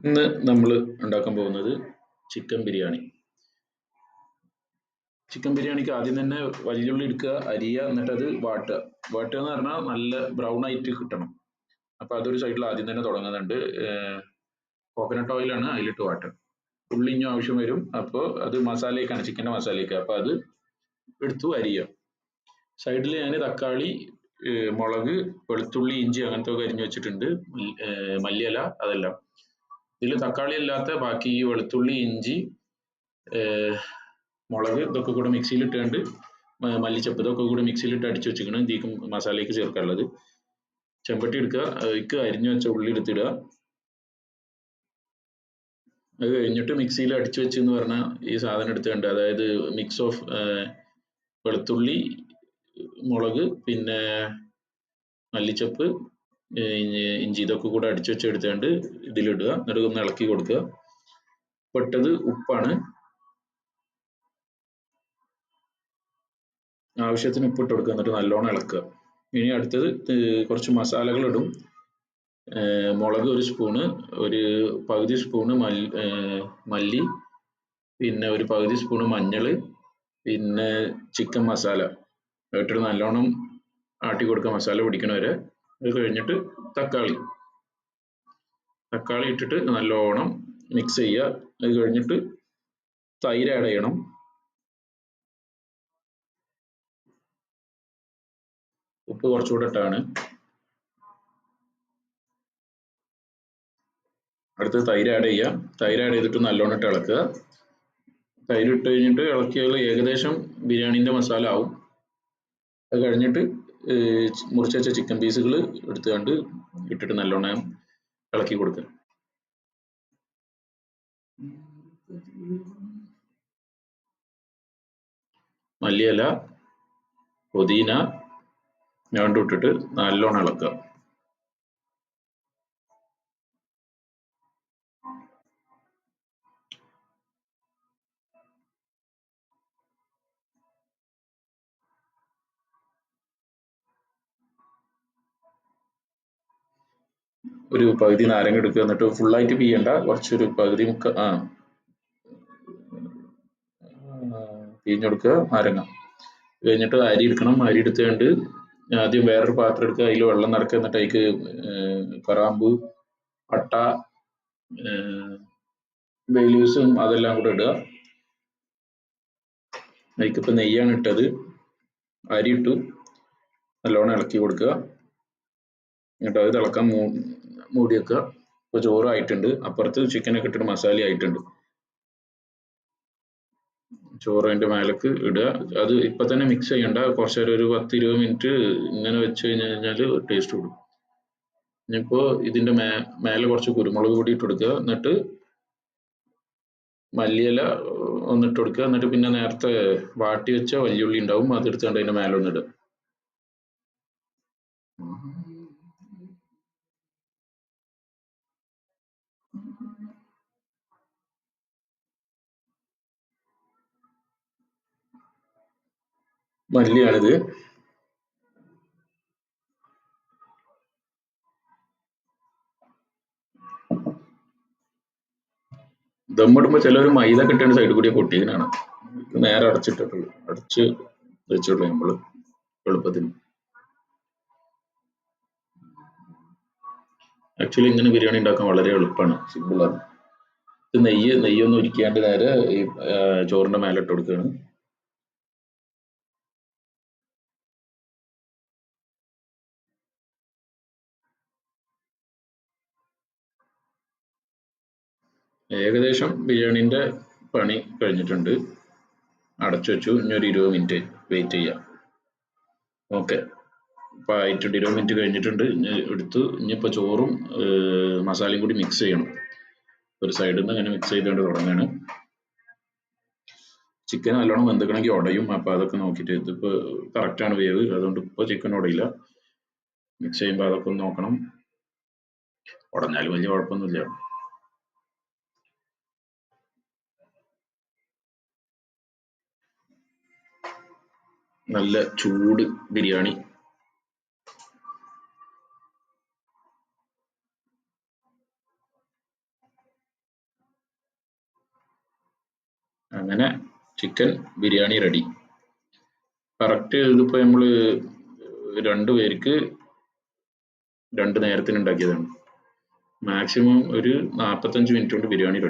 ഇന്ന് നമ്മൾ ഉണ്ടാക്കാൻ പോകുന്നത് ചിക്കൻ ബിരിയാണി. ചിക്കൻ ബിരിയാണിക്ക് ആദ്യം തന്നെ വലിയുള്ളി എടുക്കുക, അരിയുക, എന്നിട്ട് അത് വാട്ടുക. വാട്ടുക എന്ന് പറഞ്ഞാൽ നല്ല ബ്രൗൺ ആയിട്ട് കിട്ടണം. അപ്പോൾ അതൊരു സൈഡിൽ ആദ്യം തന്നെ തുടങ്ങുന്നുണ്ട്. കോക്കനട്ട് ഓയിലാണ് അതിലിട്ട് വാട്ടുക. ഉള്ളി ഇനിയും ആവശ്യം വരും. അപ്പോൾ അത് മസാലയ്ക്കാണ്, ചിക്കൻ്റെ മസാലയ്ക്ക്. അപ്പോൾ അത് എടുത്തു അരിയുക. സൈഡിൽ ഞാൻ തക്കാളി, മുളക്, വെളുത്തുള്ളി, ഇഞ്ചി അങ്ങനത്തെ ഒക്കെ അരിഞ്ഞു വെച്ചിട്ടുണ്ട്. മല്ലിയില അതെല്ലാം. ഇതിൽ തക്കാളി അല്ലാത്ത ബാക്കി ഈ വെളുത്തുള്ളി, ഇഞ്ചി, മുളക് ഇതൊക്കെ കൂടെ മിക്സിയിൽ ഇട്ടുകൊണ്ട് മല്ലിച്ചപ്പ് ഇതൊക്കെ കൂടെ മിക്സിയിലിട്ട് അടിച്ചു വെച്ചിരിക്കണം. ഇതിലേക്ക് മസാലയ്ക്ക് ചേർക്കാനുള്ളത്. ചെമ്പട്ടി എടുക്കുക, അതിലേക്ക് അരിഞ്ഞു വെച്ച ഉള്ളി എടുത്തിടുക. അത് കഴിഞ്ഞിട്ട് മിക്സിയിൽ അടിച്ചു വെച്ചെന്ന് പറഞ്ഞാൽ ഈ സാധനം എടുത്തുകൊണ്ട്, അതായത് മിക്സ് ഓഫ് വെളുത്തുള്ളി, മുളക്, പിന്നെ മല്ലിച്ചപ്പ്, ഇഞ്ചി ഇതൊക്കെ കൂടെ അടിച്ചു വെച്ച് എടുത്തുകൊണ്ട് ഇതിലിടുക. എന്നിട്ട് ഒന്ന് ഇളക്കി കൊടുക്കുക. പെട്ടത് ഉപ്പാണ്. ആവശ്യത്തിന് ഉപ്പിട്ട് കൊടുക്കുക. എന്നിട്ട് നല്ലോണം ഇളക്കുക. ഇനി അടുത്തത് കുറച്ച് മസാലകൾ ഇടും. മുളക് 1 സ്പൂണ്, ഒരു പകുതി സ്പൂണ് മല്ലി, പിന്നെ ഒരു പകുതി സ്പൂണ് മഞ്ഞൾ, പിന്നെ ചിക്കൻ മസാല ഇട്ടിട്ട് നല്ലോണം ആട്ടി കൊടുക്കുക, മസാല പിടിക്കണ വരെ. അത് കഴിഞ്ഞിട്ട് തക്കാളി ഇട്ടിട്ട് നല്ലോണം മിക്സ് ചെയ്യുക. അത് കഴിഞ്ഞിട്ട് തൈര് ആഡ് ചെയ്യണം. ഉപ്പ് കുറച്ചുകൂടെ ഇട്ടാണ്. അടുത്ത് തൈര് ആഡ് ചെയ്യുക. തൈര് ആഡ് ചെയ്തിട്ട് നല്ലോണം ഇട്ട് ഇളക്കുക. തൈര് ഇട്ട് കഴിഞ്ഞിട്ട് ഇളക്കിയാൽ ഏകദേശം ബിരിയാണീൻ്റെ മസാല ആവും. അത് കഴിഞ്ഞിട്ട് മുറിച്ച് വെച്ച ചിക്കൻ പീസുകൾ എടുത്തുകൊണ്ട് ഇട്ടിട്ട് നല്ലോണം ഇളക്കി കൊടുക്കുക. മല്ലിയില, പുതിന രണ്ടും ഇട്ടിട്ട് നല്ലോണം ഇളക്കുക. ഒരു പകുതി നാരങ്ങ എടുക്കുക. എന്നിട്ട് ഫുള്ളായിട്ട് പിഴിയണ്ട, കുറച്ചൊരു പകുതി പിഴിഞ്ഞെടുക്കുക നാരങ്ങ. കഴിഞ്ഞിട്ട് അരി എടുക്കണം. അരി എടുത്തുകൊണ്ട് ആദ്യം വേറൊരു പാത്രം എടുക്കുക. അതിൽ വെള്ളം നിറക്കുക. എന്നിട്ട് അതിലേക്ക് കറാമ്പൂ, പട്ട, ബേ ലീവ്സും അതെല്ലാം കൂടെ ഇടുക. അതിലേക്കിപ്പോൾ നെയ്യാണ് ഇട്ടത്. അരി ഇട്ടു, നല്ലോണം ഇളക്കി കൊടുക്കുക. എന്നിട്ട് അത് തിളക്കാൻ മൂടി വെക്കുക. ഇപ്പോൾ ചോറ് ആയിട്ടുണ്ട്. അപ്പുറത്ത് ചിക്കനൊക്കെ ഇട്ടിട്ട് മസാല ആയിട്ടുണ്ട്. ചോറ് അതിൻ്റെ മേലേക്ക് ഇടുക. അത് ഇപ്പം തന്നെ മിക്സ് ചെയ്യണ്ട, കുറച്ച് നേരം ഒരു 10-20 മിനിറ്റ് ഇങ്ങനെ വെച്ച് കഴിഞ്ഞാൽ ടേസ്റ്റ് കൂടും. ഇനിയിപ്പോൾ ഇതിൻ്റെ മേലെ കുറച്ച് കുരുമുളക് പൊടി ഇട്ട് കൊടുക്കുക. എന്നിട്ട് മല്ലിയില ഒന്നിട്ട് കൊടുക്കുക. എന്നിട്ട് പിന്നെ നേരത്തെ വാട്ടി വെച്ച വലിയുള്ളി ഉണ്ടാവും, അതെടുത്തുകൊണ്ട് അതിൻ്റെ മേലെ ഒന്നിടുക. മല്ലിയാണിത്. ദമ്മിടുമ്പോൾ ചിലർ മൈദ കിട്ടുന്ന സൈഡിൽ കൂടി പൊട്ടിയതിനാണ്. നേരെ അടച്ചിട്ടിട്ടുള്ളൂ, അടച്ച് വെച്ചിട്ടുള്ളൂ നമ്മൾ എളുപ്പത്തിന്. ആക്ച്വലി ഇങ്ങനെ ബിരിയാണി ഉണ്ടാക്കാൻ വളരെ എളുപ്പമാണ്, സിമ്പിളാണ്. ഇത് നെയ്യൊന്നും ഒഴിക്കാണ്ട് നേരെ ഈ ചോറിൻ്റെ മേലെ ഇട്ട് കൊടുക്കുകയാണ്. ഏകദേശം ബിരിയാണീൻ്റെ പണി കഴിഞ്ഞിട്ടുണ്ട്. അടച്ചു വെച്ചു. ഇനി ഒരു 20 മിനിറ്റ് വെയിറ്റ് ചെയ്യാം. ഓക്കെ, ഇപ്പോൾ ആയിട്ടുണ്ട്. 20 മിനിറ്റ് കഴിഞ്ഞിട്ടുണ്ട്. ഇനി എടുത്തു. ഇനിയിപ്പോൾ ചോറും മസാലയും കൂടി മിക്സ് ചെയ്യണം. ഒരു സൈഡിൽ നിന്ന് ഇങ്ങനെ മിക്സ് ചെയ്തുകൊണ്ട് തുടങ്ങുകയാണ്. ചിക്കൻ നല്ലോണം വെന്തിക്കണമെങ്കിൽ ഉടയും. അപ്പോൾ അതൊക്കെ നോക്കിയിട്ട്, ഇതിപ്പോൾ കറക്റ്റാണ് വേവ്, അതുകൊണ്ട് ഇപ്പോൾ ചിക്കൻ ഉടയില്ല. മിക്സ് ചെയ്യുമ്പോൾ അതൊക്കെ ഒന്ന് നോക്കണം. ഉടഞ്ഞാലും വലിയ കുഴപ്പമൊന്നുമില്ല. നല്ല ചൂട് ബിരിയാണി. അങ്ങനെ ചിക്കൻ ബിരിയാണി റെഡി. കറക്റ്റ് ഇതിപ്പോ നമ്മള് 2 പേർക്ക് 2 നേരത്തിന് ഉണ്ടാക്കിയതാണ്. മാക്സിമം ഒരു 45 മിനിറ്റ് കൊണ്ട് ബിരിയാണി